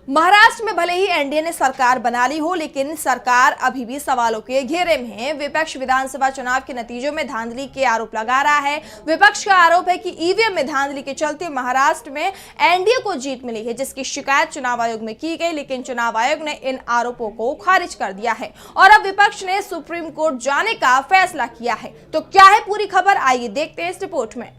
महाराष्ट्र में भले ही एनडीए ने सरकार बना ली हो, लेकिन सरकार अभी भी सवालों के घेरे में है। विपक्ष विधानसभा चुनाव के नतीजों में धांधली के आरोप लगा रहा है। विपक्ष का आरोप है कि ईवीएम में धांधली के चलते महाराष्ट्र में एनडीए को जीत मिली है, जिसकी शिकायत चुनाव आयोग में की गई, लेकिन चुनाव आयोग ने इन आरोपों को खारिज कर दिया है और अब विपक्ष ने सुप्रीम कोर्ट जाने का फैसला किया है। तो क्या है पूरी खबर, आइए देखते हैं इस रिपोर्ट में।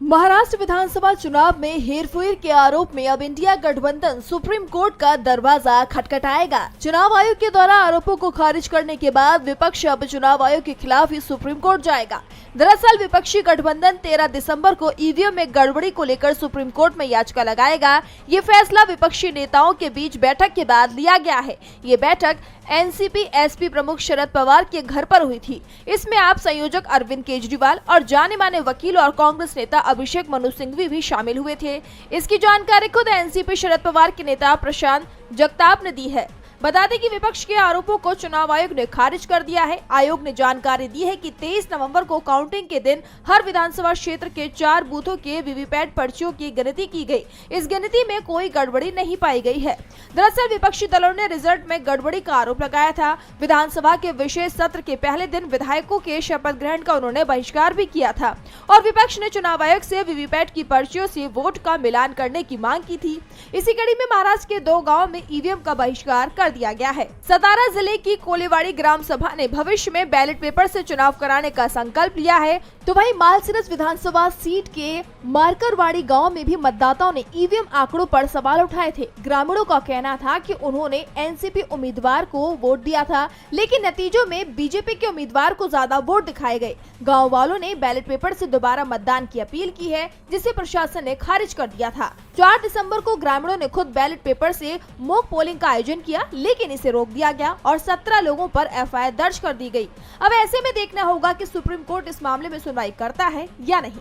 महाराष्ट्र विधानसभा चुनाव में हेरफेर के आरोप में अब इंडिया गठबंधन सुप्रीम कोर्ट का दरवाजा खटखटाएगा। चुनाव आयोग के द्वारा आरोपों को खारिज करने के बाद विपक्ष अब चुनाव आयोग के खिलाफ ही सुप्रीम कोर्ट जाएगा। दरअसल विपक्षी गठबंधन 13 दिसंबर को ईवीएम में गड़बड़ी को लेकर सुप्रीम कोर्ट में याचिका लगाएगा। ये फैसला विपक्षी नेताओं के बीच बैठक के बाद लिया गया है। ये बैठक एनसीपी एसपी प्रमुख शरद पवार के घर पर हुई थी। इसमें आप संयोजक अरविंद केजरीवाल और जाने माने वकील और कांग्रेस नेता अभिषेक मनु सिंघवी भी शामिल हुए थे। इसकी जानकारी खुद एनसीपी शरद पवार के नेता प्रशांत जगताप ने दी है। बता दें कि विपक्ष के आरोपों को चुनाव आयोग ने खारिज कर दिया है। आयोग ने जानकारी दी है कि 23 नवंबर को काउंटिंग के दिन हर विधानसभा क्षेत्र के 4 बूथों के वीवीपैट पर्चियों की गिनती की गई। इस गिनती में कोई गड़बड़ी नहीं पाई गई है। दरअसल विपक्षी दलों ने रिजल्ट में गड़बड़ी का आरोप लगाया था। विधानसभा के विशेष सत्र के पहले दिन विधायकों के शपथ ग्रहण का उन्होंने बहिष्कार भी किया था और विपक्ष ने चुनाव आयोग से वीवीपैट की पर्चियों से वोट का मिलान करने की मांग की थी। इसी कड़ी में महाराष्ट्र के 2 गाँव में ईवीएम का बहिष्कार कर दिया गया है। सतारा जिले की कोलेवाड़ी ग्राम सभा ने भविष्य में बैलेट पेपर से चुनाव कराने का संकल्प लिया है। तो वहीं मालसिरस विधानसभा सीट के मारकरवाड़ी गांव में भी मतदाताओं ने ईवीएम आंकड़ों पर सवाल उठाए थे। ग्रामीणों का कहना था कि उन्होंने एनसीपी उम्मीदवार को वोट दिया था, लेकिन नतीजों में बीजेपी के उम्मीदवार को ज्यादा वोट दिखाए गए। गाँव वालों ने बैलेट पेपर से दोबारा मतदान की अपील की है, जिसे प्रशासन ने खारिज कर दिया था। 4 दिसंबर को ग्रामीणों ने खुद बैलेट पेपर से मॉक पोलिंग का आयोजन किया, लेकिन इसे रोक दिया गया और 17 लोगों पर एफआईआर दर्ज कर दी गई। अब ऐसे में देखना होगा कि सुप्रीम कोर्ट इस मामले में सुनवाई करता है या नहीं।